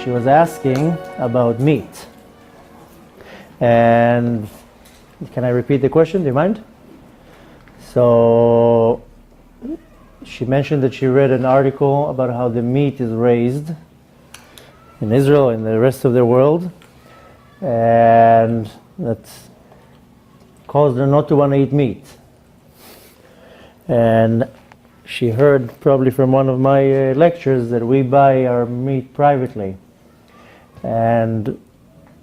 she was asking about meat. And can I repeat the question? Do you mind? So she mentioned that she read an article about how the meat is raised in Israel and the rest of the world, and that caused her not to want to eat meat. And she heard probably from one of my lectures that we buy our meat privately. And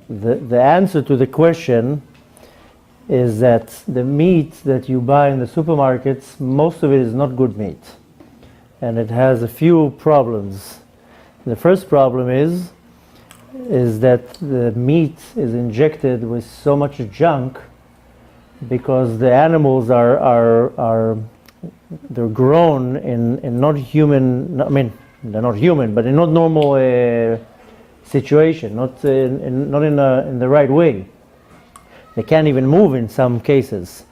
the answer to the question is that the meat that you buy in the supermarkets, most of it is not good meat. And it has a few problems. The first problem is that the meat is injected with so much junk because the animals they're grown in not human, I mean, they're not human, but in not normal situation, not in the right way. They can't even move in some cases.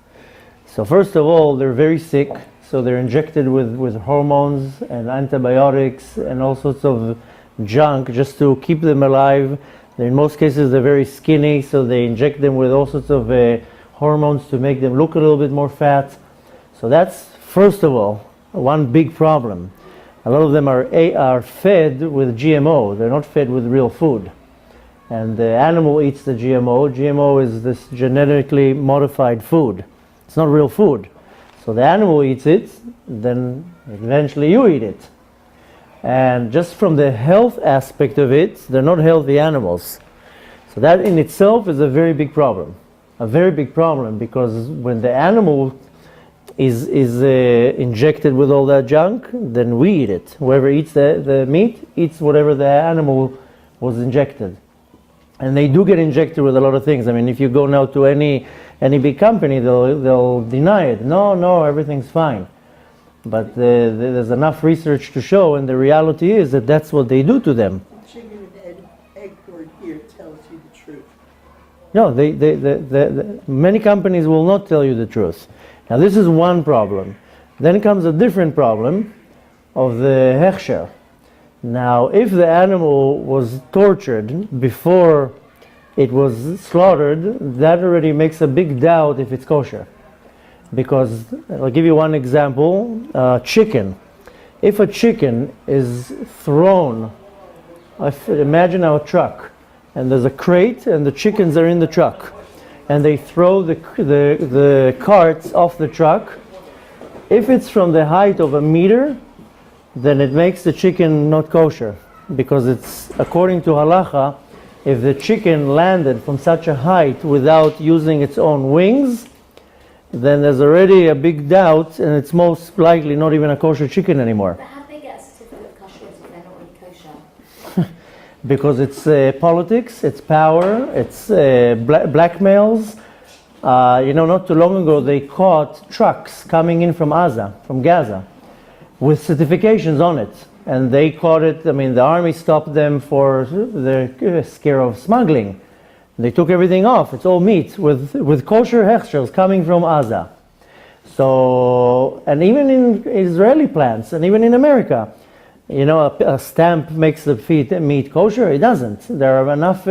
So first of all, they're very sick, so they're injected with hormones and antibiotics and all sorts of junk just to keep them alive. In most cases, they're very skinny, so they inject them with all sorts of hormones to make them look a little bit more fat. So that's, first of all, one big problem. A lot of them are fed with GMO. They're not fed with real food. And the animal eats the GMO. GMO is this genetically modified food. It's not real food. So the animal eats it, then eventually you eat it. And just from the health aspect of it, they're not healthy animals. So that in itself is a very big problem. A very big problem, because when the animal is injected with all that junk, then we eat it. Whoever eats the meat eats whatever the animal was injected. And they do get injected with a lot of things. I mean, if you go now to any big company, they'll deny it. No, everything's fine. But there's enough research to show, and the reality is that that's what they do to them. The chicken and egg word here tells you the truth. No, many companies will not tell you the truth. Now this is one problem. Then comes a different problem of the hechsher. Now, if the animal was tortured before it was slaughtered, that already makes a big doubt if it's kosher. Because, I'll give you one example, chicken. If a chicken is thrown, imagine our truck, and there's a crate and the chickens are in the truck, and they throw the carts off the truck. If it's from the height of 1 meter, then it makes the chicken not kosher, because it's according to halacha, if the chicken landed from such a height without using its own wings, then there's already a big doubt, and it's most likely not even a kosher chicken anymore. But how do they get a certificate of kosher if they're not really kosher? Because it's politics, it's power, it's blackmails. Not too long ago they caught trucks coming in from Gaza, with certifications on it. And they caught it, the army stopped them for the scare of smuggling. They took everything off. It's all meat with kosher hechshers coming from Gaza. So, and even in Israeli plants, and even in America, a stamp makes the meat kosher. It doesn't. There are enough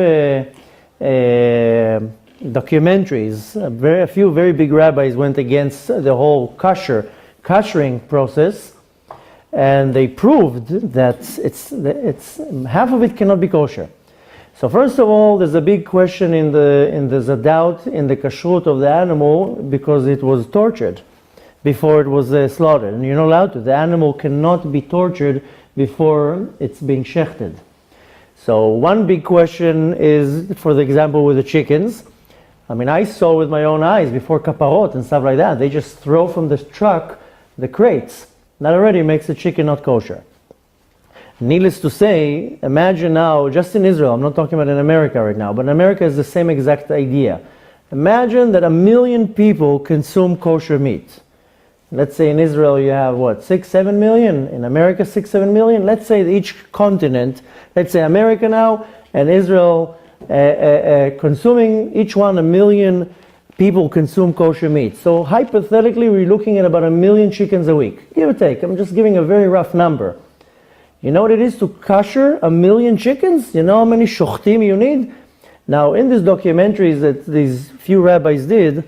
documentaries. A few very big rabbis went against the whole koshering process, and they proved that it's half of it cannot be kosher. So first of all, there's a big question there's a doubt in the kashrut of the animal, because it was tortured before it was slaughtered, and you're not allowed to. The animal cannot be tortured before it's being shechted. So one big question is, for the example with the chickens, I saw with my own eyes before kaparot and stuff like that, they just throw from the truck the crates. That already makes the chicken not kosher. Needless to say, imagine now, just in Israel, I'm not talking about in America right now, but in America is the same exact idea. Imagine that 1 million people consume kosher meat. Let's say in Israel you have 6-7 million, in America 6-7 million. Let's say each continent, let's say America now and Israel, consuming each one 1 million people consume kosher meat. So hypothetically we're looking at about 1 million chickens a week, give or take. I'm just giving a very rough number. You know what it is to kosher 1,000,000 chickens? You know how many shochtim you need? Now, in these documentaries that these few rabbis did,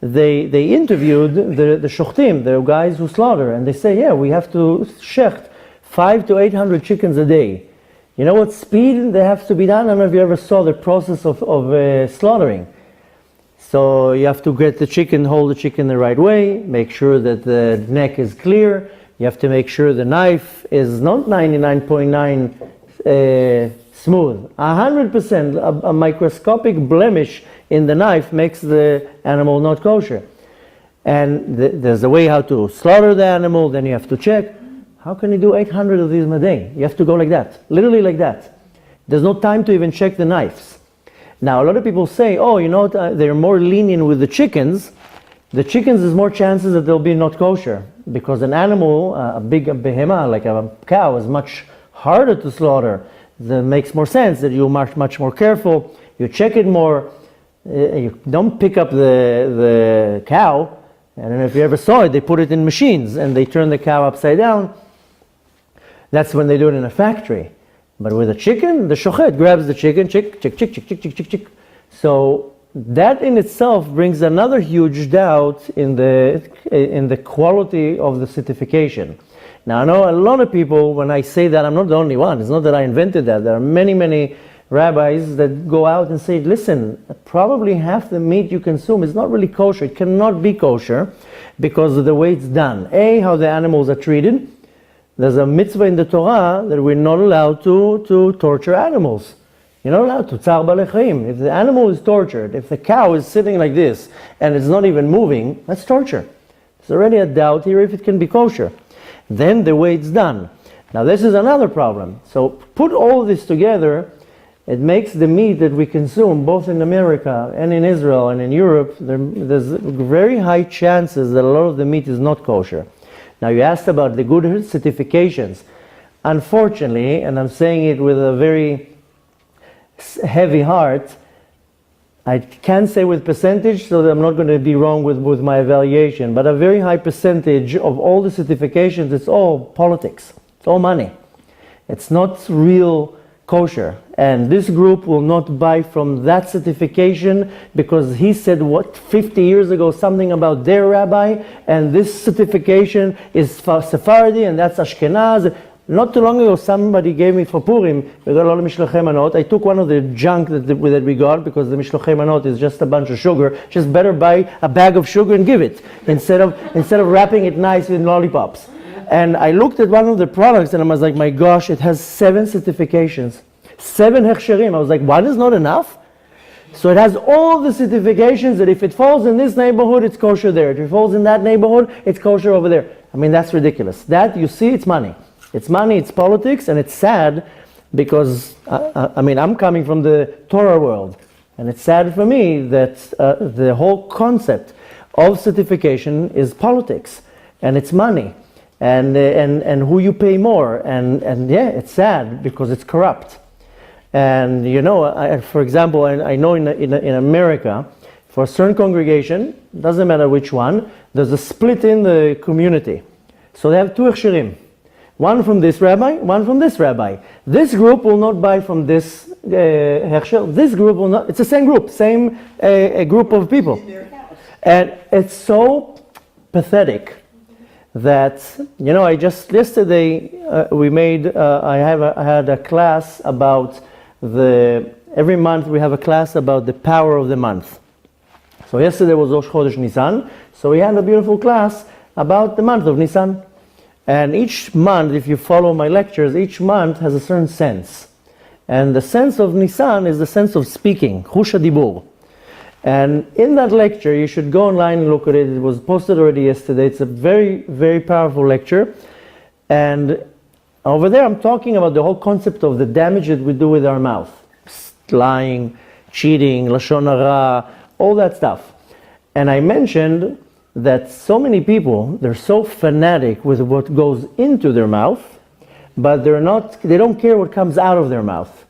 they interviewed the shochtim, the guys who slaughter, and they say, yeah, we have to shecht 500 to 800 chickens a day. You know what speed they have to be done? I don't know if you ever saw the process of slaughtering. So you have to get the chicken, hold the chicken the right way, make sure that the neck is clear. You have to make sure the knife is not 99.9 smooth. 100%, a microscopic blemish in the knife makes the animal not kosher. And there's a way how to slaughter the animal, then you have to check. How can you do 800 of these in a day? You have to go like that, literally like that. There's no time to even check the knives. Now, a lot of people say, oh, you know, they're more lenient with the chickens. The chickens, there's more chances that they'll be not kosher. Because an animal, a big behemoth, like a cow, is much harder to slaughter. That makes more sense that you're much more careful. You check it more. You don't pick up the cow. I don't know if you ever saw it. They put it in machines and they turn the cow upside down. That's when they do it in a factory. But with a chicken, the shochet grabs the chicken, chick. So that in itself brings another huge doubt in the quality of the certification. Now I know a lot of people, when I say that, I'm not the only one. It's not that I invented that. There are many rabbis that go out and say, listen, probably half the meat you consume is not really kosher. It cannot be kosher because of the way it's done. How the animals are treated. There's a mitzvah in the Torah that we're not allowed to torture animals. You're not allowed to. Tzar balei chaim. If the animal is tortured, if the cow is sitting like this and it's not even moving, that's torture. There's already a doubt here if it can be kosher. Then the way it's done. Now this is another problem. So put all this together, it makes the meat that we consume, both in America and in Israel and in Europe, there's very high chances that a lot of the meat is not kosher. Now you asked about the good certifications. Unfortunately, and I'm saying it with a very heavy heart, I can't say with percentage, so that I'm not going to be wrong with my evaluation, but a very high percentage of all the certifications, it's all politics. It's all money. It's not real kosher. And this group will not buy from that certification because he said, 50 years ago, something about their rabbi, and this certification is for Sephardi, and that's Ashkenaz. Not too long ago, somebody gave me for Purim, we got a lot of Mishlochei Manot. I took one of the junk that we got because the Mishlochei Manot is just a bunch of sugar. Just better buy a bag of sugar and give it instead of wrapping it nice in lollipops. And I looked at one of the products and I was like, my gosh, it has 7 certifications. 7 hechsherim. I was like, one is not enough? So it has all the certifications that if it falls in this neighborhood, it's kosher there. If it falls in that neighborhood, it's kosher over there. I mean, that's ridiculous. That, you see, it's money. It's money, it's politics, and it's sad because, I'm coming from the Torah world. And it's sad for me that the whole concept of certification is politics. And it's money. And who you pay more. And yeah, it's sad because it's corrupt. And you know, for example, I know in America, for a certain congregation, doesn't matter which one, there's a split in the community. So they have 2 hechsherim. One from this rabbi, one from this rabbi. This group will not buy from this hechsher. This group will not. It's the same group, same a group of people. And it's so pathetic that, you know, I just yesterday I had a class about every month we have a class about the power of the month. So yesterday was Rosh Chodesh Nisan, so we had a beautiful class about the month of Nisan. And each month, if you follow my lectures, each month has a certain sense. And the sense of Nisan is the sense of speaking, Chush HaDibur. And in that lecture, you should go online and look at it. It was posted already yesterday. It's a very, very powerful lecture. And over there, I'm talking about the whole concept of the damage that we do with our mouth. Lying, cheating, Lashon Hara, all that stuff. And I mentioned that so many people, they're so fanatic with what goes into their mouth, but they don't care what comes out of their mouth.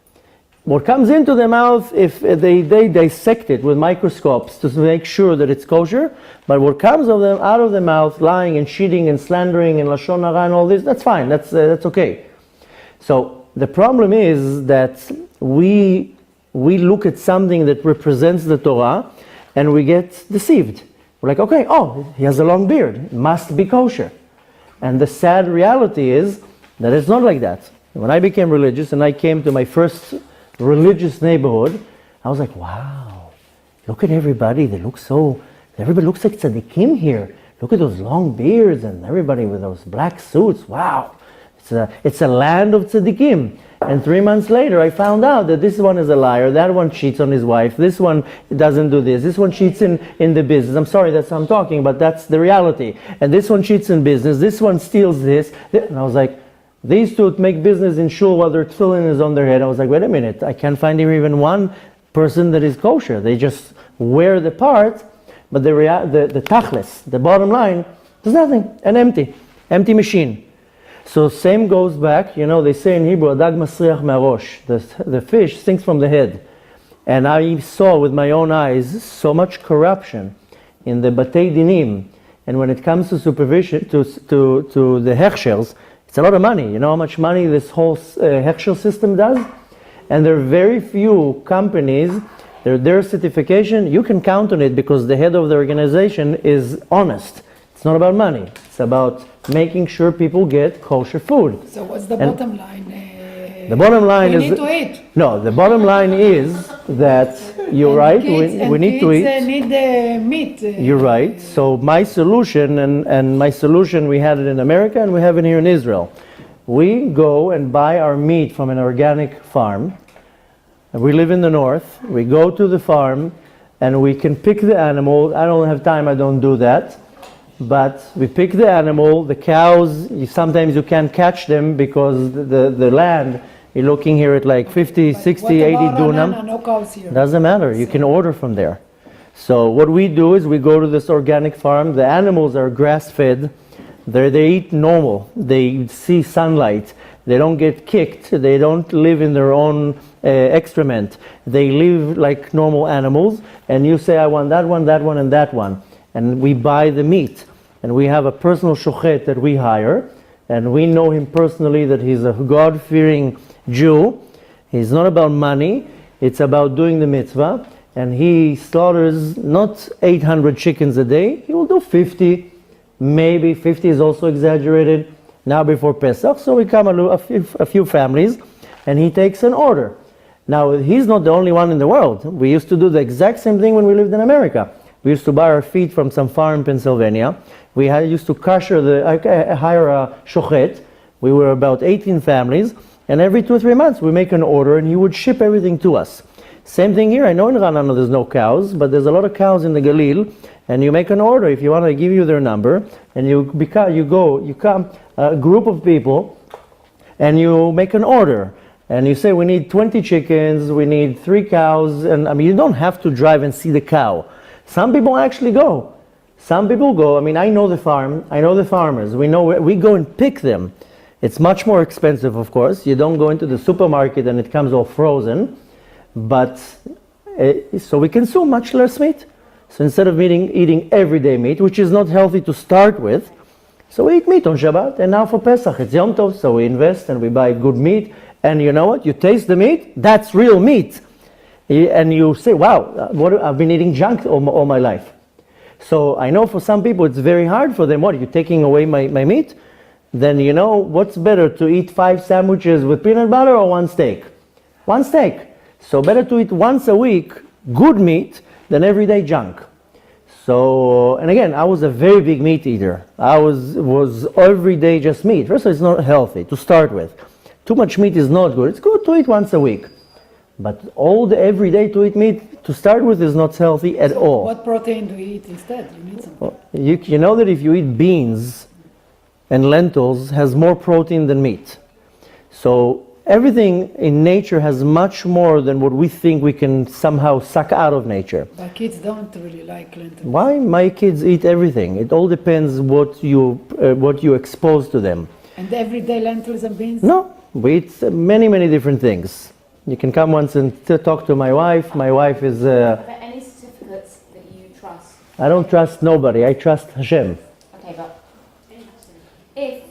What comes into their mouth, if they dissect it with microscopes to make sure that it's kosher, but what comes out of their mouth, lying and cheating and slandering and Lashon Hara and all this, that's fine, that's okay. So the problem is that we look at something that represents the Torah and we get deceived. We're like, okay, oh, he has a long beard, it must be kosher. And the sad reality is that it's not like that. When I became religious and I came to my first religious neighborhood, I was like, wow, look at everybody, everybody looks like tzaddikim here. Look at those long beards and everybody with those black suits, wow. It's a land of tzaddikim. And 3 months later, I found out that this one is a liar, that one cheats on his wife, this one doesn't do this one cheats in the business. I'm sorry, that's what I'm talking, but that's the reality. And this one cheats in business, this one steals this. And I was like, these two make business in shul while their tefillin is on their head. I was like, wait a minute, I can't find here even one person that is kosher. They just wear the part, but the tachlis, the bottom line, there's nothing, an empty machine. So same goes back, they say in Hebrew, adag masriach me'arosh, the fish sinks from the head. And I saw with my own eyes so much corruption in the batei dinim. And when it comes to supervision, to the hechshels, it's a lot of money. You know how much money this whole hechshel system does? And there are very few companies, their certification, you can count on it because the head of the organization is honest. It's not about money. It's about making sure people get kosher food. So what's the bottom line? The bottom line we is... need to eat. No, the bottom line is that you're right, we need to eat. Need meat. You're right. So my solution, and my solution, we had it in America and we have it here in Israel. We go and buy our meat from an organic farm. We live in the north. We go to the farm and we can pick the animal. I don't have time, I don't do that. But we pick the animal, the cows, sometimes you can't catch them because the land, you're looking here at like 50, 60, 80 dunam. No cows here. Doesn't matter, you can order from there. So what we do is we go to this organic farm, the animals are grass-fed, they eat normal, they see sunlight, they don't get kicked, they don't live in their own excrement, they live like normal animals, and you say, I want that one, and that one. And we buy the meat. And we have a personal shochet that we hire, and we know him personally that he's a God-fearing Jew. He's not about money, it's about doing the mitzvah. And he slaughters not 800 chickens a day, he will do 50, maybe 50 is also exaggerated, now before Pesach. So we come a few families, and he takes an order. Now, he's not the only one in the world. We used to do the exact same thing when we lived in America. We used to buy our feed from some farm in Pennsylvania. We used to hire a shochet. We were about 18 families, and every 2 or 3 months we make an order and he would ship everything to us. Same thing here. I know in Ranana there's no cows, but there's a lot of cows in the Galil, and you make an order. If you want to give you their number, and you come a group of people, and you make an order. And you say, we need 20 chickens, we need 3 cows, and you don't have to drive and see the cow. Some people actually go. Some people go. I know the farm. I know the farmers. We go and pick them. It's much more expensive, of course. You don't go into the supermarket and it comes all frozen. But so we consume much less meat. So instead of eating everyday meat, which is not healthy to start with, so we eat meat on Shabbat. And now for Pesach, it's Yom Tov, so we invest and we buy good meat. And you know what? You taste the meat. That's real meat. And you say, wow, I've been eating junk all my life. So I know for some people it's very hard for them. What, you're taking away my meat? Then what's better, to eat 5 sandwiches with peanut butter or 1 steak? 1 steak. So better to eat once a week good meat than everyday junk. So, and again, I was a very big meat eater. I was every day just meat. First of all, it's not healthy to start with. Too much meat is not good. It's good to eat once a week. But all the every day to eat meat, to start with, is not healthy at all. What protein do you eat instead? You need something. You know that if you eat beans and lentils, has more protein than meat. So everything in nature has much more than what we think we can somehow suck out of nature. My kids don't really like lentils. Why? My kids eat everything. It all depends what you expose to them. And everyday lentils and beans? No, we eat many different things. You can come once and talk to my wife. My wife is... Are there any certificates that you trust? I don't trust nobody. I trust Hashem. Okay, but if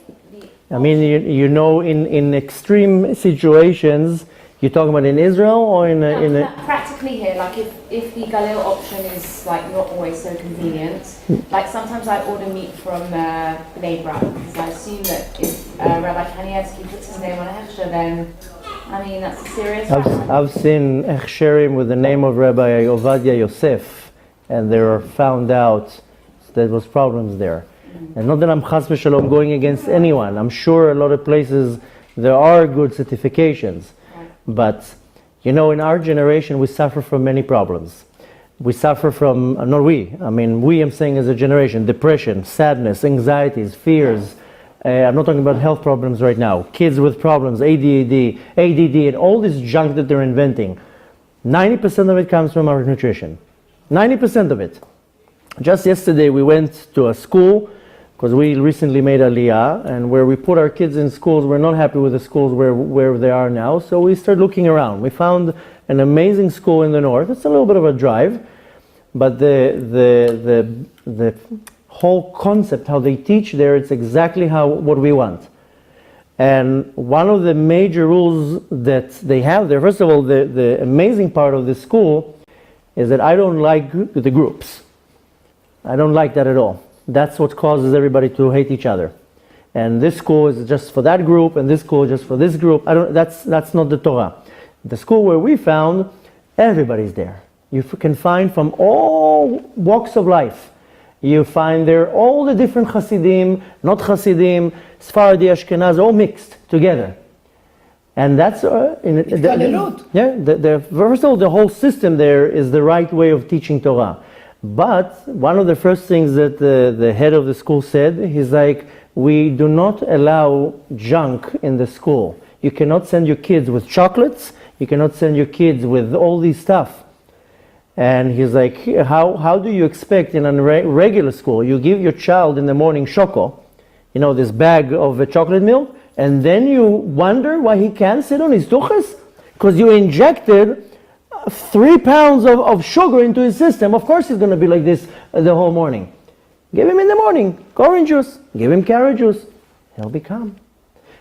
I mean, you know, in extreme situations, you're talking about in Israel or in a Practically here, like if the galil option is like not always so convenient, like sometimes I order meat from Bnei Brak because I assume that if Rabbi Kanievsky puts his name on a hechsher, then I mean that's a serious matter. I've seen hechsherim with the name of Rabbi Ovadia Yosef, and they were found out there was problems there. And not that I'm chas v'shalom going against anyone. I'm sure a lot of places there are good certifications. But, you know, in our generation, we suffer from many problems. We suffer from, not we, I mean, I'm saying as a generation, depression, sadness, anxieties, fears. I'm not talking about health problems right now. Kids with problems, ADD, and all this junk that they're inventing. 90% of it comes from our nutrition. 90% of it. Just yesterday, we went to a school, because we recently made Aliyah, and where we put our kids in schools, we're not happy with the schools where they are now, so we started looking around. We found an amazing school in the north. It's a little bit of a drive, but the whole concept, how they teach there, it's exactly what we want. And one of the major rules that they have there, first of all, the amazing part of the school is that I don't like the groups. I don't like that at all. That's what causes everybody to hate each other. And this school is just for that group, and this school is just for this group. That's not the Torah. The school where we found, everybody's there. You can find from all walks of life. You find there all the different Hasidim, not Hasidim, Sephardi, Ashkenaz, all mixed together. And that's first of all, the whole system there is the right way of teaching Torah. But one of the first things that the head of the school said, he's like, we do not allow junk in the school. You cannot send your kids with chocolates. You cannot send your kids with all these stuff. And he's like, how do you expect in a regular school, you give your child in the morning choco, you know, this bag of chocolate milk, and then you wonder why he can't sit on his tuchas? Because you injected 3 pounds of sugar into his system. Of course he's going to be like this the whole morning. Give him in the morning orange juice, give him carrot juice, he'll be calm.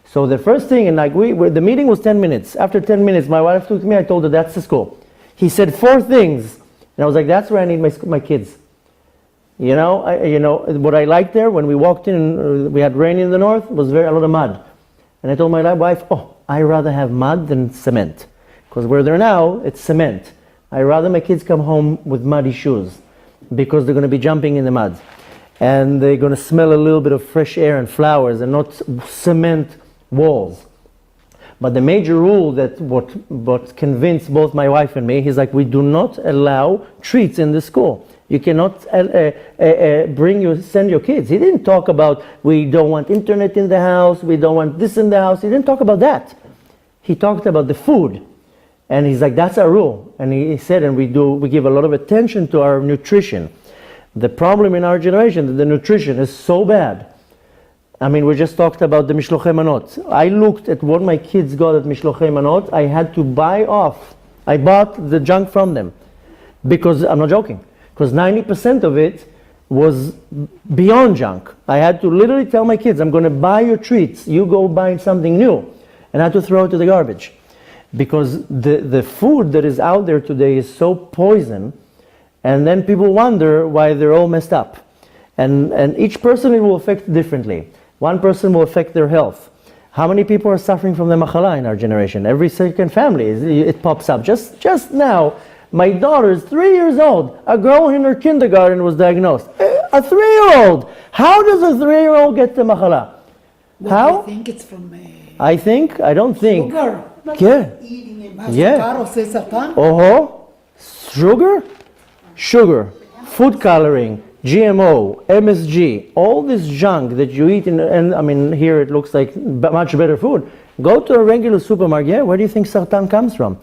So the first thing, and like the meeting was 10 minutes. After 10 minutes, my wife took me, I told her that's the school. He said 4 things, and I was like, that's where I need my kids. You know, what I liked there, when we walked in, we had rain in the north, was a lot of mud. And I told my wife, I rather have mud than cement. Because where they're now, it's cement. I'd rather my kids come home with muddy shoes because they're going to be jumping in the mud. And they're going to smell a little bit of fresh air and flowers and not cement walls. But the major rule that what convinced both my wife and me, he's like, we do not allow treats in the school. You cannot send your kids. He didn't talk about, we don't want internet in the house, we don't want this in the house. He didn't talk about that. He talked about the food. And he's like, that's our rule. And he said, and we give a lot of attention to our nutrition. The problem in our generation, that the nutrition is so bad. I mean, we just talked about the Mishlochei Manot. I looked at what my kids got at Mishlochei Manot. I had to buy off. I bought the junk from them. Because, I'm not joking, because 90% of it was beyond junk. I had to literally tell my kids, I'm going to buy your treats. You go buy something new. And I had to throw it to the garbage. Because the food that is out there today is so poison, and then people wonder why they're all messed up. And each person it will affect differently. One person will affect their health. How many people are suffering from the machala in our generation? Every second family, it pops up. Just now, my daughter is 3 years old. A girl in her kindergarten was diagnosed. A 3-year-old! How does a 3-year-old get the machala? How? I think it's from I don't think. sugar. Yeah. Sugar עושה סרטן? Sugar, food coloring, GMO, MSG, all this junk that you eat, and I mean, here it looks like much better food. Go to a regular supermarket, where do you think sartan comes from?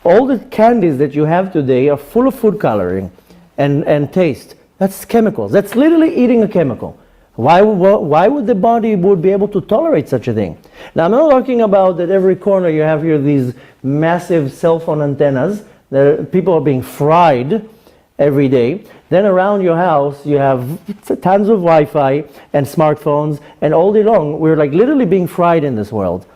All the candies that you have today are full of food coloring and taste. That's chemicals. That's literally eating a chemical. Why would the body be able to tolerate such a thing? Now, I'm not talking about that every corner you have here these massive cell phone antennas that people are being fried every day. Then around your house, you have tons of Wi-Fi and smartphones, and all day long, we're like literally being fried in this world.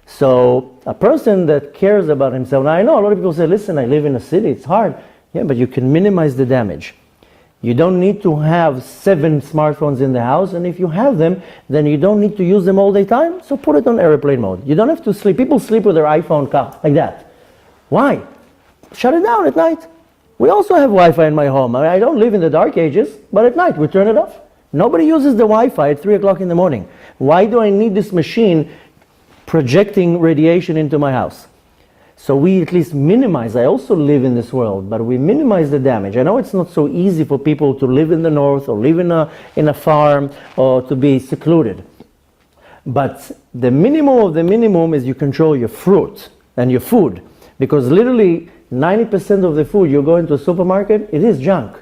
So a person that cares about himself, now I know a lot of people say, listen, I live in a city, it's hard. Yeah, but you can minimize the damage. You don't need to have 7 smartphones in the house, and if you have them, then you don't need to use them all the time, so put it on airplane mode. You don't have to sleep. People sleep with their iPhone like that. Why? Shut it down at night. We also have Wi-Fi in my home. I don't live in the dark ages, but at night we turn it off. Nobody uses the Wi-Fi at 3 o'clock in the morning. Why do I need this machine projecting radiation into my house? So we at least minimize. I also live in this world, but we minimize the damage. I know it's not so easy for people to live in the north or live in a farm or to be secluded. But the minimum of the minimum is you control your fruit and your food. Because literally 90% of the food you go into a supermarket, it is junk.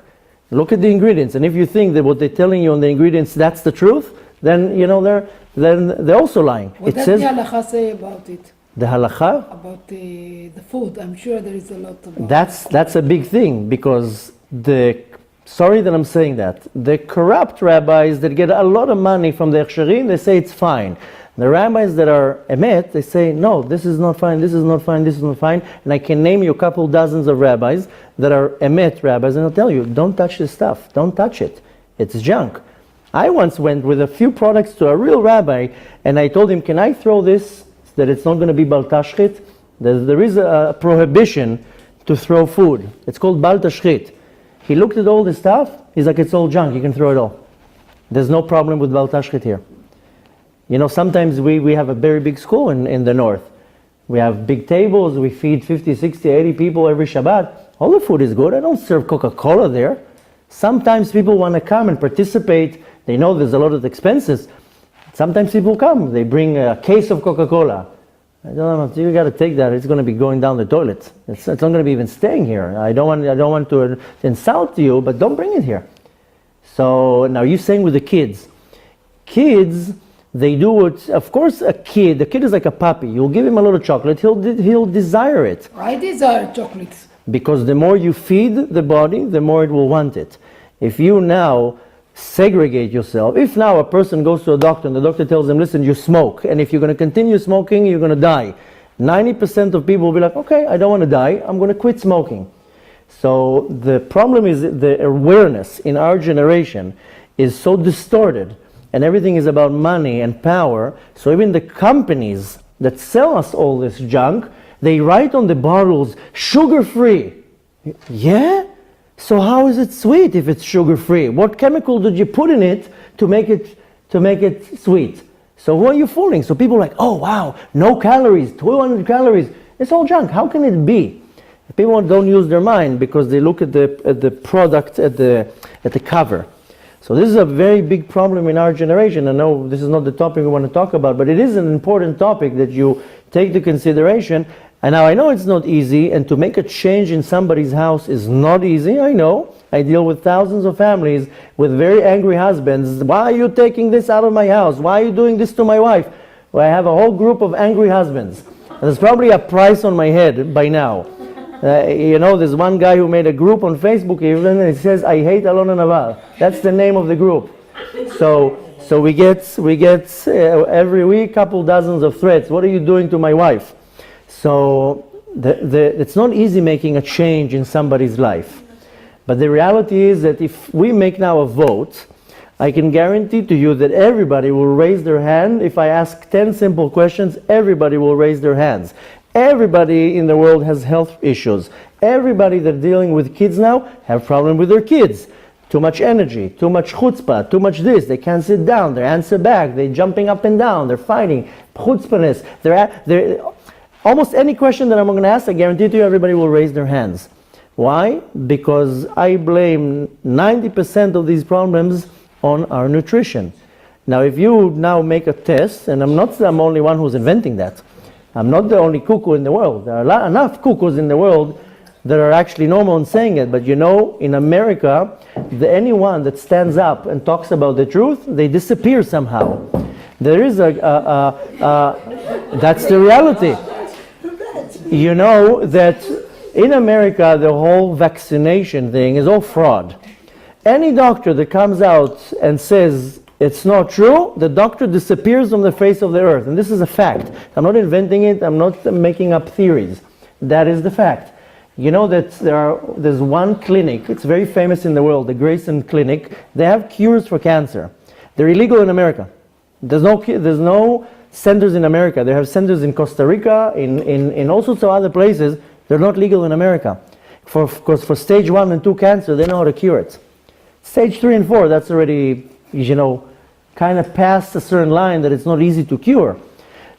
Look at the ingredients, and if you think that what they're telling you on the ingredients, that's the truth, then they're also lying. What does the halacha say about it? The halacha? About the food. I'm sure there is a lot about That's a big thing, because sorry that I'm saying that, the corrupt rabbis that get a lot of money from the Hechsherim, they say it's fine. The rabbis that are emet, they say, no, this is not fine, this is not fine, this is not fine. And I can name you a couple dozens of rabbis that are emet rabbis, and I'll tell you, don't touch this stuff. Don't touch it. It's junk. I once went with a few products to a real rabbi, and I told him, can I throw this, that it's not going to be bal tashchit? There is a prohibition to throw food. It's called bal tashchit. He looked at all the stuff, he's like, it's all junk, you can throw it all. There's no problem with bal tashchit here. You know, sometimes we have a very big school in the north. We have big tables, we feed 50, 60, 80 people every Shabbat. All the food is good. I don't serve Coca-Cola there. Sometimes people want to come and participate. They know there's a lot of expenses. Sometimes people come, they bring a case of Coca-Cola. I don't know, you got to take that. It's going to be going down the toilet. It's not going to be even staying here. I don't want to insult you, but don't bring it here. So now you're saying with the kids. Kids, they do it, of course the kid is like a puppy. You'll give him a little chocolate, he'll desire it. I desire chocolates. Because the more you feed the body, the more it will want it. If you now segregate yourself, if now a person goes to a doctor and the doctor tells them, listen, you smoke, and if you're going to continue smoking, you're going to die. 90% of people will be like, okay, I don't want to die, I'm going to quit smoking. So the problem is the awareness in our generation is so distorted, and everything is about money and power. So even the companies that sell us all this junk, they write on the bottles, sugar-free. Yeah? So how is it sweet if it's sugar-free? What chemical did you put in it to make it sweet? So who are you fooling? So people are like, oh wow, no calories, 200 calories. It's all junk. How can it be? People don't use their mind because they look at the product at the cover. So this is a very big problem in our generation. I know this is not the topic we want to talk about, but it is an important topic that you take into consideration. And now I know it's not easy, and to make a change in somebody's house is not easy, I know. I deal with thousands of families with very angry husbands. Why are you taking this out of my house? Why are you doing this to my wife? Well, I have a whole group of angry husbands. There's probably a price on my head by now. There's one guy who made a group on Facebook even, and it says, I hate Alon Anava. That's the name of the group. So we get every week couple dozens of threats. What are you doing to my wife? So it's not easy making a change in somebody's life. But the reality is that if we make now a vote, I can guarantee to you that everybody will raise their hand. If I ask 10 simple questions, everybody will raise their hands. Everybody in the world has health issues. Everybody that's dealing with kids now have problem with their kids. Too much energy, too much chutzpah, too much this. They can't sit down, their hands are back, they're jumping up and down, they're fighting. Chutzpahness. They're almost any question that I'm going to ask, I guarantee to you everybody will raise their hands. Why? Because I blame 90% of these problems on our nutrition. Now if you now make a test, and I'm not the only one who's inventing that. I'm not the only cuckoo in the world. There are enough cuckoos in the world that are actually normal in saying it. But in America, anyone that stands up and talks about the truth, they disappear somehow. There is that's the reality. You know that in America, the whole vaccination thing is all fraud. Any doctor that comes out and says it's not true, the doctor disappears from the face of the earth. And this is a fact. I'm not inventing it. I'm not making up theories. That is the fact. You know that there's one clinic, it's very famous in the world, the Grayson Clinic. They have cures for cancer. They're illegal in America. There's no centers in America. They have centers in Costa Rica, in all sorts of other places. They're not legal in America. Because for stage 1 and 2 cancer, they know how to cure it. Stage 3 and 4, that's already, kind of past a certain line that it's not easy to cure.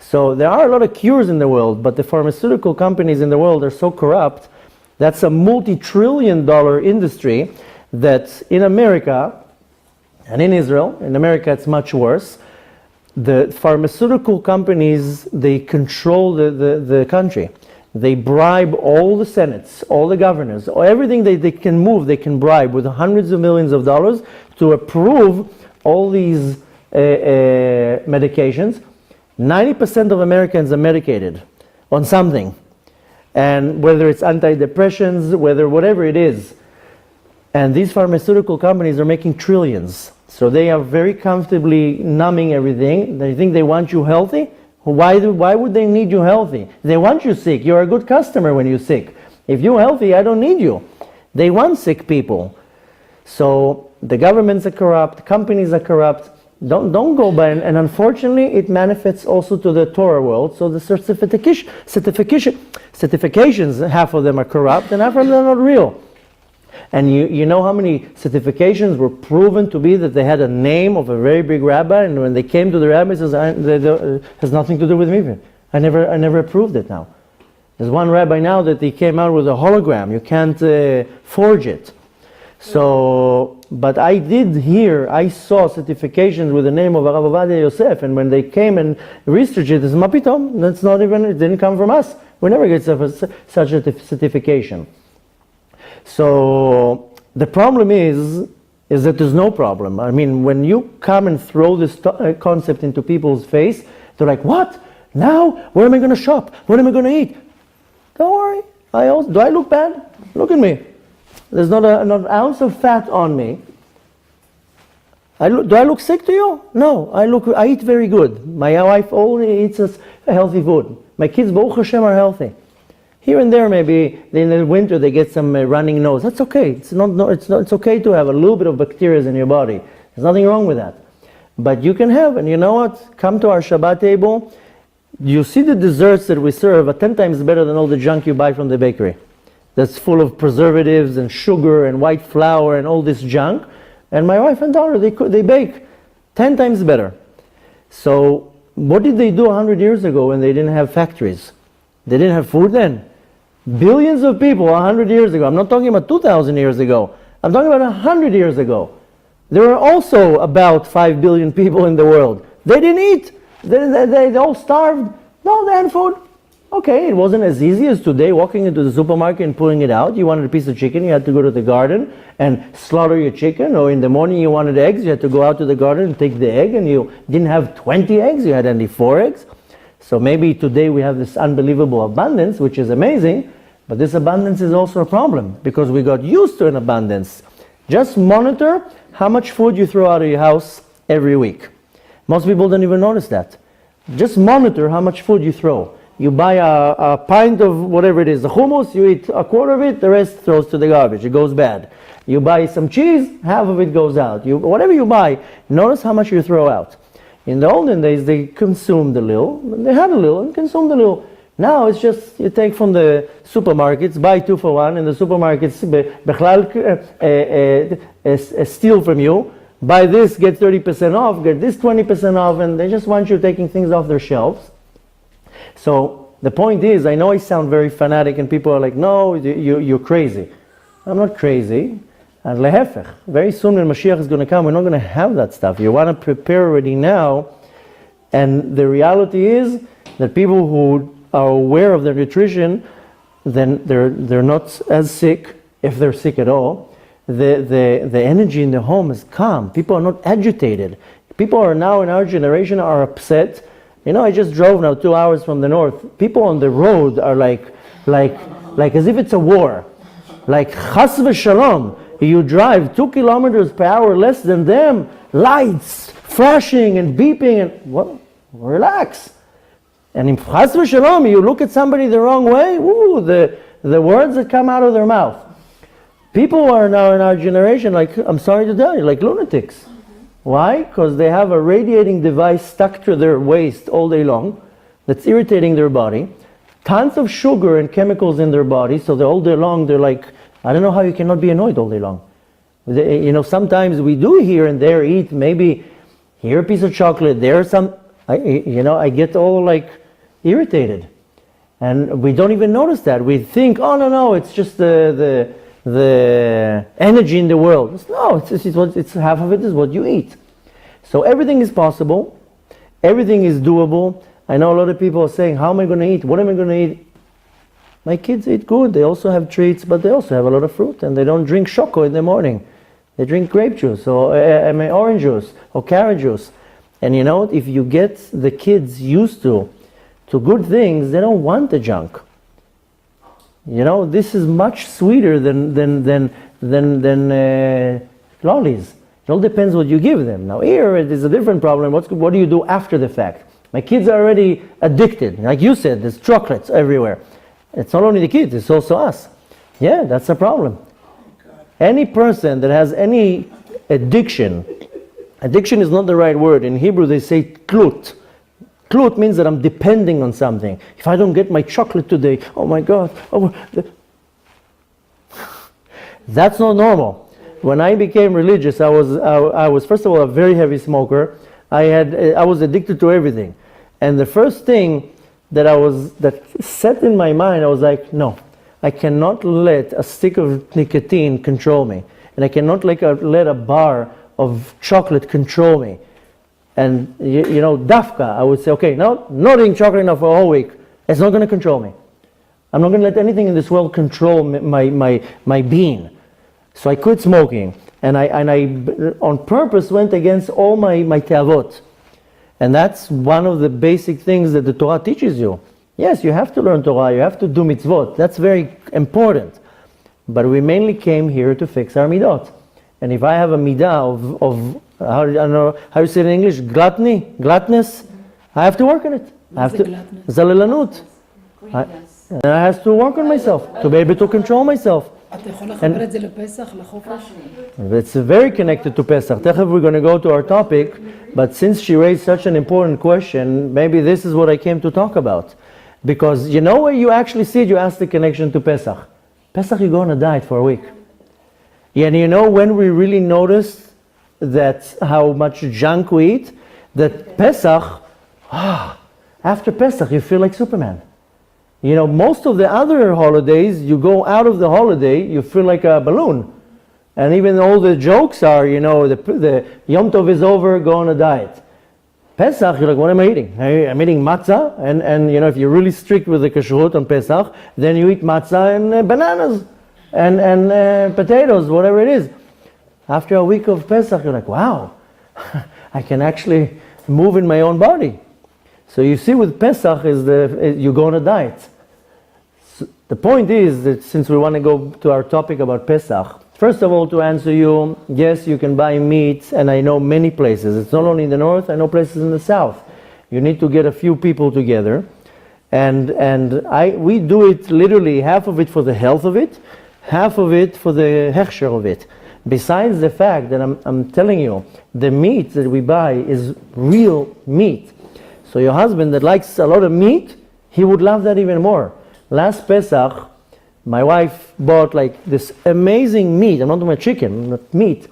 So there are a lot of cures in the world, but the pharmaceutical companies in the world are so corrupt. That's a multi-trillion-dollar industry that in America and in Israel, in America it's much worse, the pharmaceutical companies, they control the country. They bribe all the senates, all the governors, everything they can move, they can bribe with hundreds of millions of dollars to approve all these medications. 90% of Americans are medicated on something. And whether it's antidepressants, whatever it is. And these pharmaceutical companies are making trillions. So they are very comfortably numbing everything. They think they want you healthy. Why would they need you healthy? They want you sick. You're a good customer when you're sick. If you're healthy, I don't need you. They want sick people. So the governments are corrupt, companies are corrupt. Don't go by, and unfortunately it manifests also to the Torah world. So the certifications, half of them are corrupt and half of them are not real. And you know how many certifications were proven to be that they had a name of a very big rabbi, and when they came to the rabbi, he says, it has nothing to do with me. I never approved it now. There's one rabbi now that he came out with a hologram. You can't forge it. So, but I saw certifications with the name of Rav Ovadia Yosef, and when they came and researched it, it's mapitom. That's not even, it didn't come from us. We never get such a certification. So, the problem is that there's no problem. I mean, when you come and throw this concept into people's face, they're like, what? Now? Where am I going to shop? What am I going to eat? Don't worry. Do I look bad? Look at me. There's not an ounce of fat on me. Do I look sick to you? No, I eat very good. My wife only eats healthy food. My kids, Baruch Hashem, are healthy. Here and there, maybe in the winter they get some running nose. That's okay. It's okay to have a little bit of bacteria in your body. There's nothing wrong with that. But you can have, and you know what? Come to our Shabbat table. You see the desserts that we serve are 10 times better than all the junk you buy from the bakery. That's full of preservatives and sugar and white flour and all this junk. And my wife and daughter, they bake 10 times better. So what did they do 100 years ago when they didn't have factories? They didn't have food then. Billions of people 100 years ago. I'm not talking about 2,000 years ago. I'm talking about 100 years ago. There were also about 5 billion people in the world. They didn't eat. They all starved. No, they had food. Okay, it wasn't as easy as today, walking into the supermarket and pulling it out. You wanted a piece of chicken, you had to go to the garden and slaughter your chicken. Or in the morning you wanted eggs, you had to go out to the garden and take the egg, and you didn't have 20 eggs, you had only 4 eggs. So maybe today we have this unbelievable abundance, which is amazing, but this abundance is also a problem because we got used to an abundance. Just monitor how much food you throw out of your house every week. Most people don't even notice that. Just monitor how much food you throw. You buy a pint of whatever it is, the hummus, you eat a quarter of it, the rest throws to the garbage, it goes bad. You buy some cheese, half of it goes out. Whatever you buy, notice how much you throw out. In the olden days, they consumed a little, they had a little and consumed a little. Now it's just, you take from the supermarkets, buy 2 for 1, and the supermarkets steal from you. Buy this, get 30% off, get this 20% off, and they just want you taking things off their shelves. So the point is, I know I sound very fanatic and people are like, no, you're crazy. I'm not crazy. And lehefech, very soon when Mashiach is going to come, we're not going to have that stuff. You want to prepare already now. And the reality is that people who are aware of their nutrition, then they're not as sick, if they're sick at all. The energy in the home is calm. People are not agitated. People are now in our generation are upset. You know, I just drove now 2 hours from the north. People on the road are like like as if it's a war. Like chas v'shalom, you drive 2 kilometers per hour less than them, lights flashing and beeping, and well, relax. And in chas v'shalom, you look at somebody the wrong way, ooh, the words that come out of their mouth. People are now in our generation, like, I'm sorry to tell you, like lunatics. Why? Because they have a radiating device stuck to their waist all day long that's irritating their body. Tons of sugar and chemicals in their body, so all day long they're like, I don't know how you cannot be annoyed all day long. Sometimes we do here and there eat, maybe here a piece of chocolate, there some, I get all like irritated. And we don't even notice that. We think, oh no, it's just the energy in the world. No, it's half of it is what you eat. So everything is possible. Everything is doable. I know a lot of people are saying, how am I going to eat? What am I going to eat? My kids eat good. They also have treats, but they also have a lot of fruit. And they don't drink choco in the morning. They drink grape juice or orange juice or carrot juice. And you know what? If you get the kids used to good things, they don't want the junk. This is much sweeter than lollies. It all depends what you give them. Now here it is a different problem. What do you do after the fact? My kids are already addicted. Like you said, there's chocolates everywhere. It's not only the kids, it's also us. Yeah, that's a problem. Any person that has any addiction is not the right word. In Hebrew they say tlut. Tlut means that I'm depending on something. If I don't get my chocolate today, oh my God. That's not normal. When I became religious, I was first of all a very heavy smoker. I was addicted to everything. And the first thing that set in my mind, I was like, no, I cannot let a stick of nicotine control me. And I cannot let a bar of chocolate control me. And dafka, I would say, okay, no, not eating chocolate enough for a whole week. It's not going to control me. I'm not going to let anything in this world control my being. So I quit smoking, and I on purpose went against all my teavot. And that's one of the basic things that the Torah teaches you. Yes, you have to learn Torah, you have to do mitzvot. That's very important. But we mainly came here to fix our midot. And if I have a midah of I don't know how you say it in English, gluttonous, I have to work on it. I have to, zalilanut. I have to work on myself to be able to control myself. And it's very connected to Pesach. Techef we're going to go to our topic, but since she raised such an important question, maybe this is what I came to talk about. Because you know where you actually see it, you ask the connection to Pesach. Pesach, you go on a diet for a week. Yeah, and you know when we really noticed that how much junk we eat, that Pesach, after Pesach you feel like Superman. Most of the other holidays, you go out of the holiday, you feel like a balloon. And even all the jokes are, the Yom Tov is over, go on a diet. Pesach, you're like, what am I eating? I'm eating matzah, and if you're really strict with the kashrut on Pesach, then you eat matzah and bananas and potatoes, whatever it is. After a week of Pesach, you're like, wow, I can actually move in my own body. So you see with Pesach you go on a diet. So the point is that since we want to go to our topic about Pesach, first of all, to answer you, yes, you can buy meat, and I know many places. It's not only in the north, I know places in the south. You need to get a few people together, and we do it literally, half of it for the health of it, half of it for the hechsher of it. Besides the fact that I'm telling you, the meat that we buy is real meat. So your husband that likes a lot of meat, he would love that even more. Last Pesach, my wife bought like this amazing meat. I'm not talking about chicken, but meat.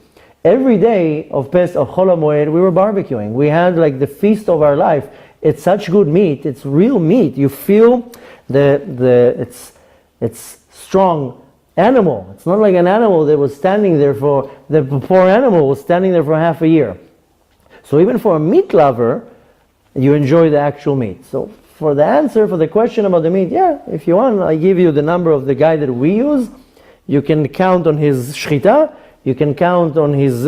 Every day of Pesach, of Chol HaMoed, we were barbecuing. We had like the feast of our life. It's such good meat. It's real meat. You feel it's strong animal. It's not like an animal that was standing there the poor animal was standing there for half a year. So even for a meat lover, you enjoy the actual meat. So for the question about the meat, yeah, if you want, I give you the number of the guy that we use. You can count on his shchita. You can count on his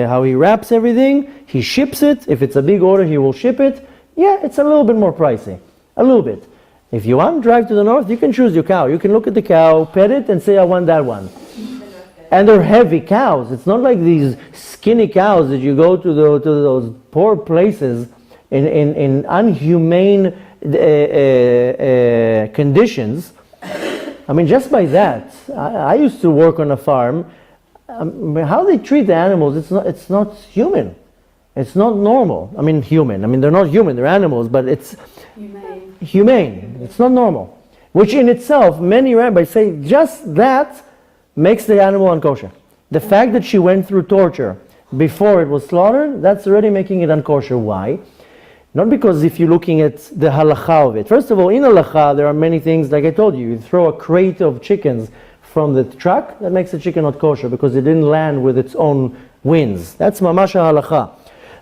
how he wraps everything. He ships it. If it's a big order, he will ship it. Yeah, it's a little bit more pricey. A little bit. If you want, drive to the north, you can choose your cow. You can look at the cow, pet it, and say, I want that one. And they're heavy cows. It's not like these skinny cows that you go to those poor places in inhumane conditions. I mean, just by that, I used to work on a farm. How they treat the animals, it's not human. It's not normal. I mean, human. I mean, they're not human, they're animals, but it's humane. It's not normal. Which in itself, many rabbis say just that makes the animal unkosher. The fact that she went through torture before it was slaughtered, that's already making it unkosher. Why? Not because if you're looking at the halacha of it. First of all, in halacha, there are many things, like I told you, you throw a crate of chickens from the truck, that makes the chicken not kosher because it didn't land with its own wings. That's mamash halacha.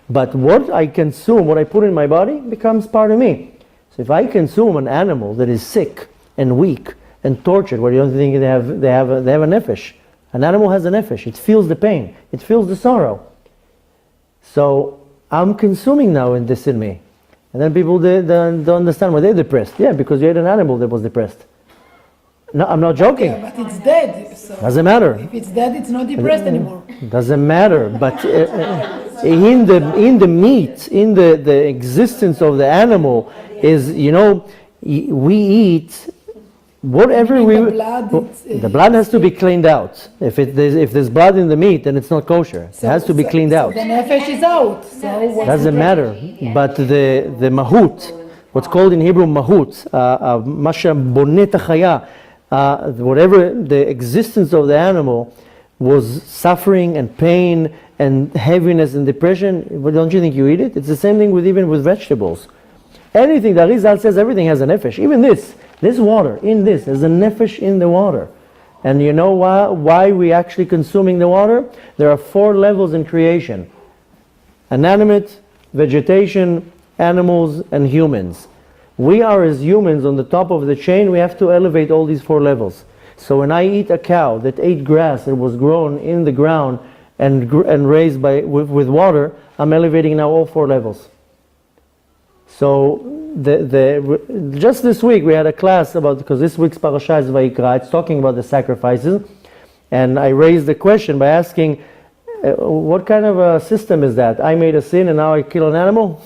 But what I consume, what I put in my body, becomes part of me. So if I consume an animal that is sick and weak and tortured, where you don't think they have a nefesh. An animal has a nefesh. It feels the pain. It feels the sorrow. So I'm consuming now in this in me. And then people don't understand why they're depressed. Yeah, because you ate an animal that was depressed. No, I'm not joking. Yeah, but it's dead. So Doesn't matter. if it's dead, it's not depressed anymore. Doesn't matter. But in the meat, in the existence of the animal is, we eat whatever the blood has to be cleaned out. If there's blood in the meat, then it's not kosher. It has to be cleaned out. The nefesh is out. So what's Doesn't matter. But the mahut, what's called in Hebrew mahut, masha bonet chaya, whatever the existence of the animal was suffering and pain and heaviness and depression. But don't you think you eat it? It's the same thing even with vegetables. Anything, the Arizal says everything has a nefesh. Even this water, there's a nefesh in the water. And you know why we actually consuming the water? There are 4 levels in creation. Inanimate, vegetation, animals, and humans. We are as humans on the top of the chain, we have to elevate all these 4 levels. So when I eat a cow that ate grass that was grown in the ground and raised with water, I'm elevating now all 4 levels. So just this week we had a class because this week's parasha is Vayikra. It's talking about the sacrifices, and I raised the question by asking, what kind of a system is that? I made a sin and now I kill an animal?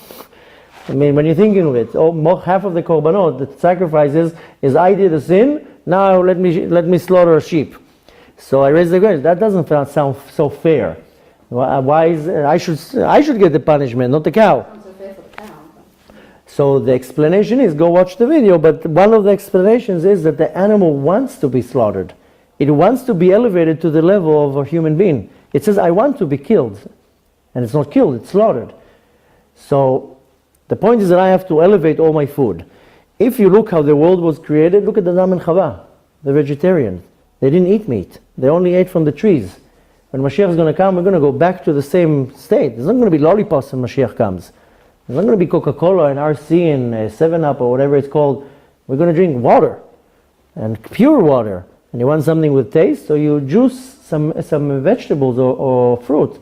I mean, when you're thinking of it, half of the korbanot, the sacrifices, is I did a sin, now let me slaughter a sheep. So I raised the question. That doesn't sound so fair. Why is I should get the punishment, not the cow? So the explanation is, go watch the video, but one of the explanations is that the animal wants to be slaughtered. It wants to be elevated to the level of a human being. It says, I want to be killed. And it's not killed, it's slaughtered. So the point is that I have to elevate all my food. If you look how the world was created, look at the Adam and Chava, the vegetarian. They didn't eat meat. They only ate from the trees. When Mashiach is going to come, we're going to go back to the same state. There's not going to be lollipops when Mashiach comes. There's not going to be Coca-Cola and RC and 7-Up or whatever it's called. We're going to drink water, and pure water. And you want something with taste, so you juice some vegetables or fruit.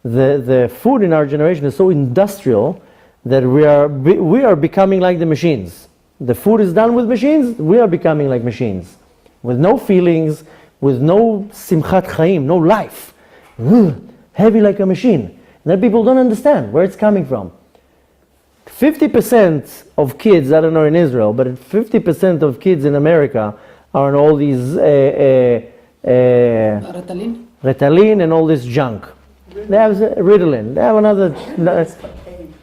The food in our generation is so industrial that we are becoming like the machines. The food is done with machines, we are becoming like machines. With no feelings, with no simchat chaim, no life. Heavy like a machine. And then people don't understand where it's coming from. 50% of kids, I don't know in Israel, but 50% of kids in America are on all these Ritalin and all this junk. They have Ritalin. They have another.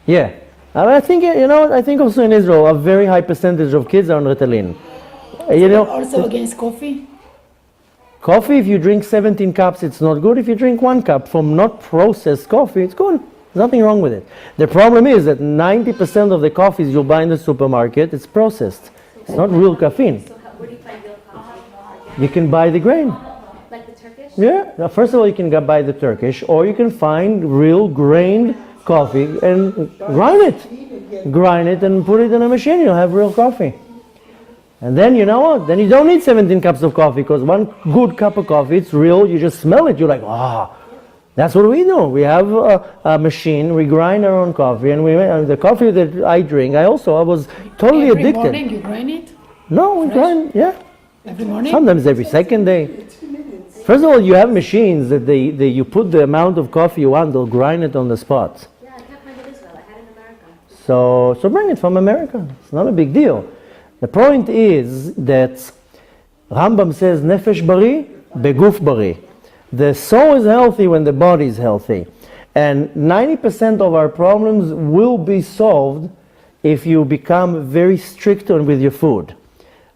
Yeah. I think I think also in Israel a very high percentage of kids are on Ritalin. Also against coffee? Coffee, if you drink 17 cups, it's not good. If you drink 1 cup from not processed coffee, it's good. There's nothing wrong with it. The problem is that 90% of the coffees you'll buy in the supermarket, it's processed. It's not real caffeine. So where do you find real coffee? You can buy the grain. Like the Turkish? Yeah. Now, first of all, you can buy the Turkish, or you can find real grained coffee and grind it and put it in a machine. You'll have real coffee. And then you know what? Then you don't need 17 cups of coffee, because 1 good cup of coffee, it's real. You just smell it. You're like, That's what we do. We have a machine, we grind our own coffee, and the coffee that I drink, I was totally Every addicted. morning you grind it? No, we grind, yeah. Every morning? Sometimes every second day. First of all, you have machines that you put the amount of coffee you want, they'll grind it on the spot. Yeah, I can't find it as well. I had it in America. So bring it from America. It's not a big deal. The point is that Rambam says, Nefesh bari, beguf bari. The soul is healthy when the body is healthy. And 90% of our problems will be solved if you become very strict with your food.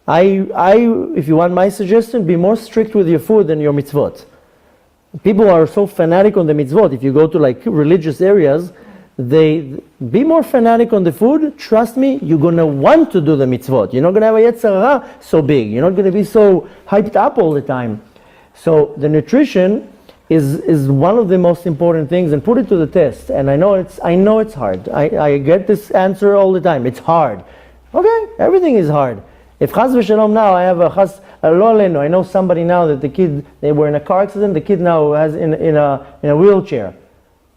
If you want my suggestion, be more strict with your food than your mitzvot. People are so fanatic on the mitzvot. If you go to like religious areas, they be more fanatic on the food. Trust me, you're going to want to do the mitzvot. You're not going to have a yetzer hara so big. You're not going to be so hyped up all the time. So the nutrition is one of the most important things, and put it to the test. And I know it's hard. I get this answer all the time. It's hard. Okay, everything is hard. If chas v'shalom now I have I know somebody now that they were in a car accident. The kid now has in a wheelchair,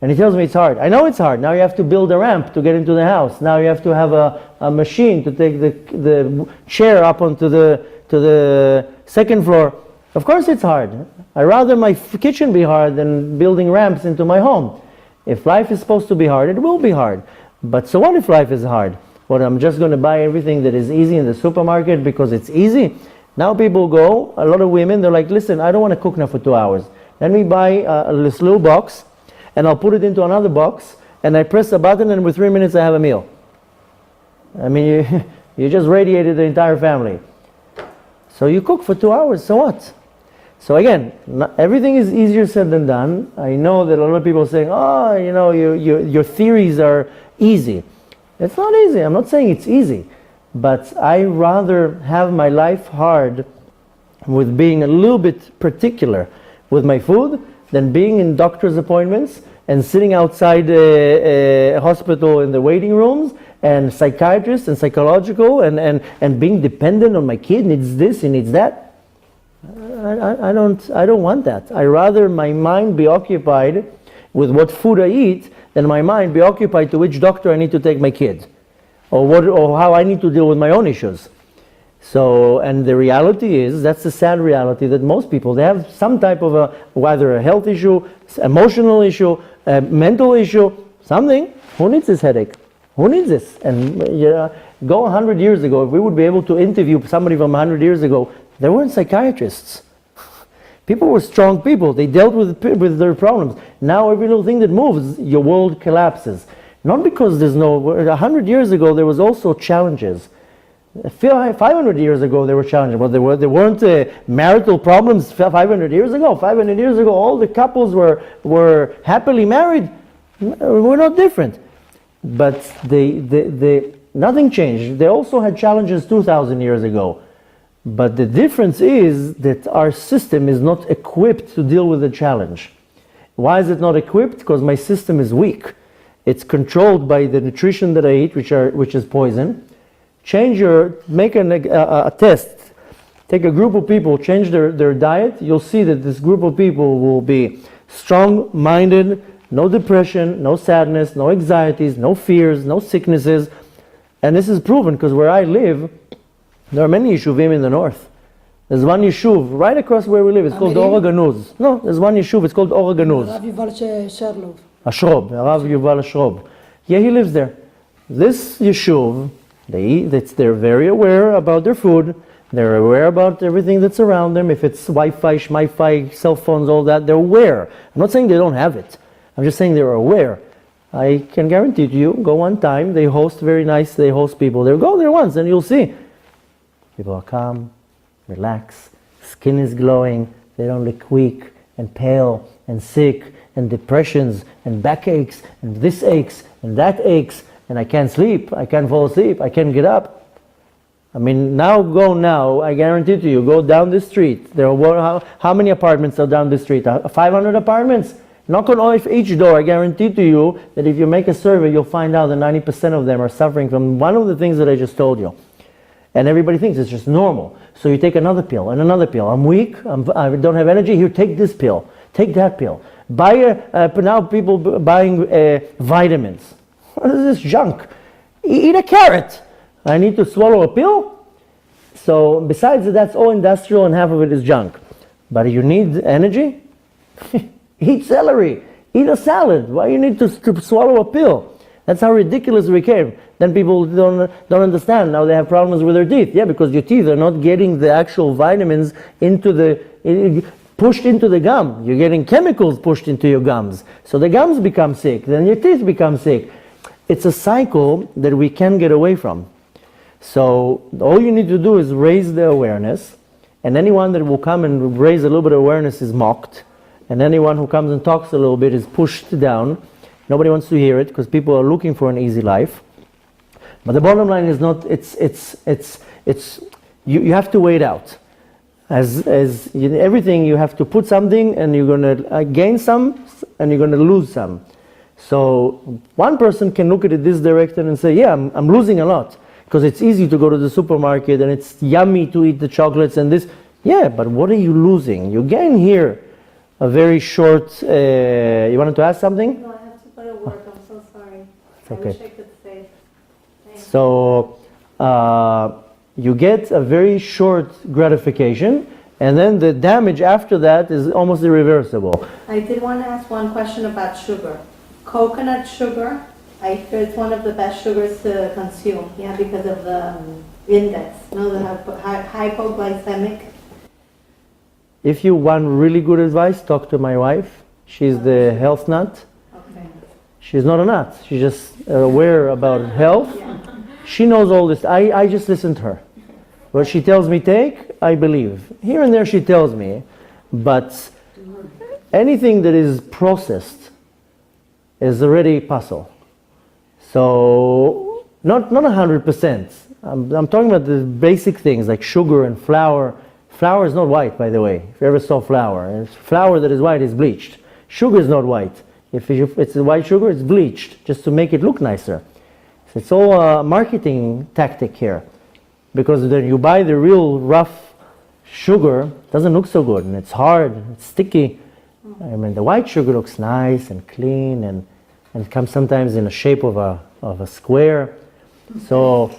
and he tells me it's hard. I know it's hard. Now you have to build a ramp to get into the house. Now you have to have a machine to take the chair up onto the second floor. Of course it's hard. I'd rather my kitchen be hard than building ramps into my home. If life is supposed to be hard, it will be hard. But so what if life is hard? What, I'm just going to buy everything that is easy in the supermarket because it's easy? Now people go, a lot of women, they're like, listen, I don't want to cook now for 2 hours. Let me buy this little box, and I'll put it into another box, and I press a button, and with 3 minutes I have a meal. I mean, you just radiated the entire family. So you cook for 2 hours, so what? So again, everything is easier said than done. I know that a lot of people are saying, oh, your theories are easy. It's not easy. I'm not saying it's easy. But I rather have my life hard with being a little bit particular with my food than being in doctor's appointments and sitting outside a hospital in the waiting rooms and psychiatrists and psychological and being dependent on my kid needs this, he needs that. I don't want that. I rather my mind be occupied with what food I eat than my mind be occupied to which doctor I need to take my kid, or how I need to deal with my own issues. So, and the reality is, that's the sad reality, that most people, they have some type of whether a health issue, emotional issue, a mental issue, something. Who needs this headache? Who needs this? And go 100 years ago, if we would be able to interview somebody from 100 years ago, there weren't psychiatrists. People were strong people. They dealt with their problems. Now every little thing that moves, your world collapses. Not because there's 100 years ago there was also challenges. 500 years ago there were challenges. Well, there weren't marital problems 500 years ago. 500 years ago all the couples were happily married. We're not different. But nothing changed. They also had challenges 2,000 years ago. But the difference is that our system is not equipped to deal with the challenge. Why is it not equipped? Because my system is weak. It's controlled by the nutrition that I eat, which is poison. Make a test. Take a group of people, change their diet. You'll see that this group of people will be strong-minded, no depression, no sadness, no anxieties, no fears, no sicknesses. And this is proven because where I live, there are many yeshuvim in the north. There's one yeshuv right across where we live. It's called Or Ganuz. No, there's one yeshuv. It's called Or Ganuz. Rav Yuval Sherlov. Ashrob. Rav Yuval Ashrob. Yeah, he lives there. This yeshuv, they're very aware about their food. They're aware about everything that's around them. If it's Wi-Fi, Shmi-Fi, cell phones, all that, they're aware. I'm not saying they don't have it. I'm just saying they're aware. I can guarantee to you, go one time. They host very nice. They host people. Go there once, and you'll see. People are calm, relaxed, skin is glowing, they don't look weak and pale and sick and depressions and backaches and this aches and that aches and I can't sleep, I can't fall asleep, I can't get up. I mean, I guarantee to you, go down the street. There are how many apartments are down the street? 500 apartments? Knock on each door. I guarantee to you that if you make a survey, you'll find out that 90% of them are suffering from one of the things that I just told you. And everybody thinks it's just normal. So you take another pill and another pill. I'm weak, I don't have energy, here, take this pill, take that pill. Now people buying vitamins. What is this junk? Eat a carrot. I need to swallow a pill? So besides that, that's all industrial and half of it is junk. But you need energy? Eat celery. Eat a salad. Why you need to swallow a pill? That's how ridiculous we became. Then people don't understand. Now they have problems with their teeth. Yeah, because your teeth are not getting the actual vitamins pushed into the gum. You're getting chemicals pushed into your gums. So the gums become sick. Then your teeth become sick. It's a cycle that we can get away from. So all you need to do is raise the awareness. And anyone that will come and raise a little bit of awareness is mocked. And anyone who comes and talks a little bit is pushed down. Nobody wants to hear it because people are looking for an easy life. But the bottom line is not, you have to wait out. Everything, you have to put something and you're going to gain some and you're going to lose some. So one person can look at it this direction and say, yeah, I'm losing a lot because it's easy to go to the supermarket and it's yummy to eat the chocolates and this. Yeah, but what are you losing? You gain here a very short, you wanted to ask something? No, I have to go to work. I'm so sorry. It's okay. I wish I could say. Thanks. So you get a very short gratification, and then the damage after that is almost irreversible. I did want to ask one question about sugar. Coconut sugar, I hear it's one of the best sugars to consume, yeah, because of the index, no, the hypoglycemic. If you want really good advice, talk to my wife. She's the health nut. Okay. She's not a nut. She's just aware about health. She knows all this. I just listen to her. What she tells me take, I believe. Here and there she tells me. But anything that is processed is already puzzle. So, not 100%. I'm talking about the basic things like sugar and flour. Flour is not white, by the way. If you ever saw flour, flour that is white is bleached. Sugar is not white. If it's a white sugar, it's bleached, just to make it look nicer. So it's all a marketing tactic here. Because then you buy the real rough sugar, it doesn't look so good, and it's hard, it's sticky. I mean, the white sugar looks nice and clean, and it comes sometimes in the shape of a square. So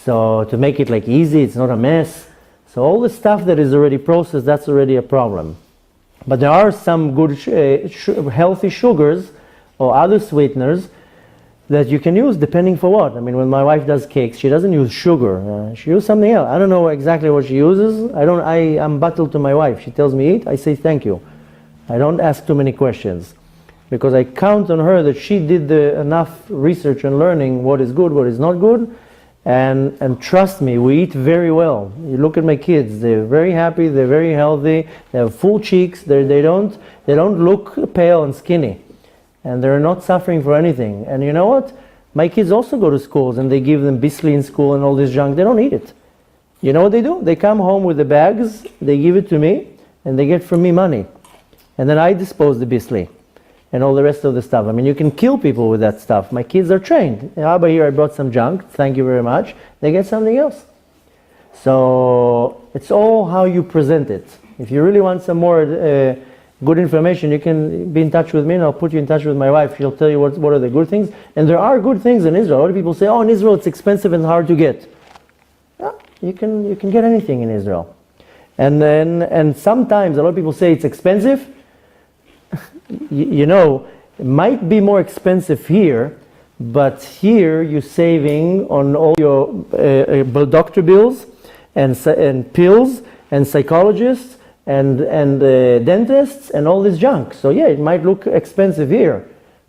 to make it like easy, it's not a mess. So all the stuff that is already processed, that's already a problem. But there are some good healthy sugars or other sweeteners that you can use depending for what. I mean, when my wife does cakes, she doesn't use sugar. She uses something else. I don't know exactly what she uses. I'm battled to my wife. She tells me eat, I say thank you. I don't ask too many questions because I count on her that she did enough research and learning what is good, what is not good. And trust me, we eat very well. You look at my kids; they're very happy, they're very healthy, they have full cheeks. They don't look pale and skinny, and they're not suffering for anything. And you know what? My kids also go to schools, and they give them bisli in school and all this junk. They don't eat it. You know what they do? They come home with the bags, they give it to me, and they get from me money, and then I dispose the bisli and all the rest of the stuff. I mean, you can kill people with that stuff. My kids are trained. Abba, here I brought some junk. Thank you very much. They get something else. So it's all how you present it. If you really want some more good information, you can be in touch with me, and I'll put you in touch with my wife. She'll tell you what are the good things. And there are good things in Israel. A lot of people say, oh, in Israel it's expensive and hard to get. Yeah, you can get anything in Israel. And sometimes a lot of people say it's expensive. You know, it might be more expensive here, but here you're saving on all your doctor bills and pills and psychologists and dentists and all this junk. So yeah, it might look expensive here,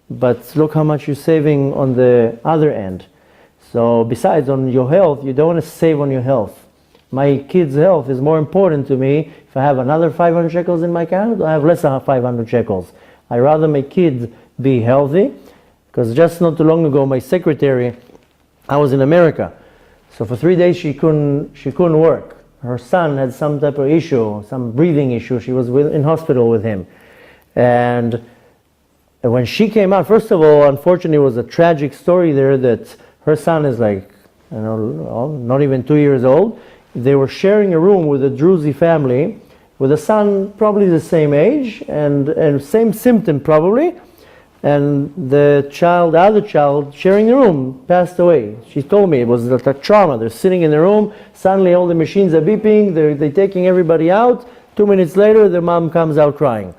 but look how much you're saving on the other end. So besides on your health, you don't want to save on your health. My kids' health is more important to me. If I have another 500 shekels in my account, I have less than 500 shekels. I rather my kids be healthy, because just not too long ago, my secretary, I was in America, so for 3 days she couldn't work. Her son had some type of issue, some breathing issue. She was in hospital with him, and when she came out, first of all, unfortunately, it was a tragic story there that her son is like, you know, not even 2 years old. They were sharing a room with a Druzy family with a son probably the same age and same symptom probably, and the other child sharing the room passed away. She told me it was like a trauma. They're sitting in the room, suddenly all the machines are beeping, they're taking everybody out. 2 minutes later, the mom comes out crying.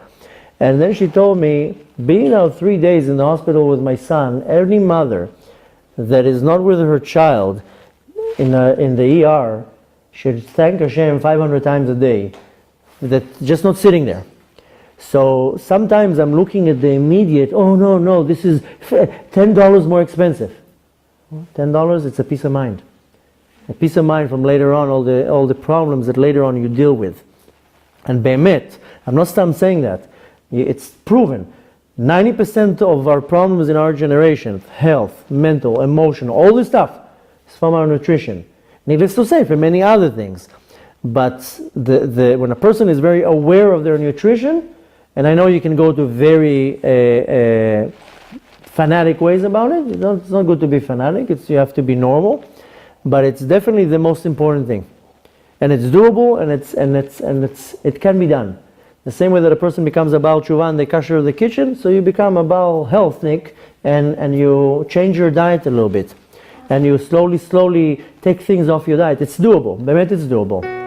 And then she told me, being out 3 days in the hospital with my son, any mother that is not with her child in the ER should thank Hashem 500 times a day, that just not sitting there. So sometimes I'm looking at the immediate, oh no, this is $10 more expensive. $10, it's a peace of mind. A peace of mind from later on, all the problems that later on you deal with. And be'emet, I'm not saying that. It's proven. 90% of our problems in our generation, health, mental, emotional, all this stuff, is from our nutrition. Needless to say, for many other things. But when a person is very aware of their nutrition, and I know you can go to very fanatic ways about it. It's not good to be fanatic. You have to be normal, but it's definitely the most important thing, and it's doable, and it can be done. The same way that a person becomes a Baal Tshuva and they kosher the kitchen, so you become a Baal Healthnik, and you change your diet a little bit, and you slowly take things off your diet. It's doable. Be'emet, it's doable.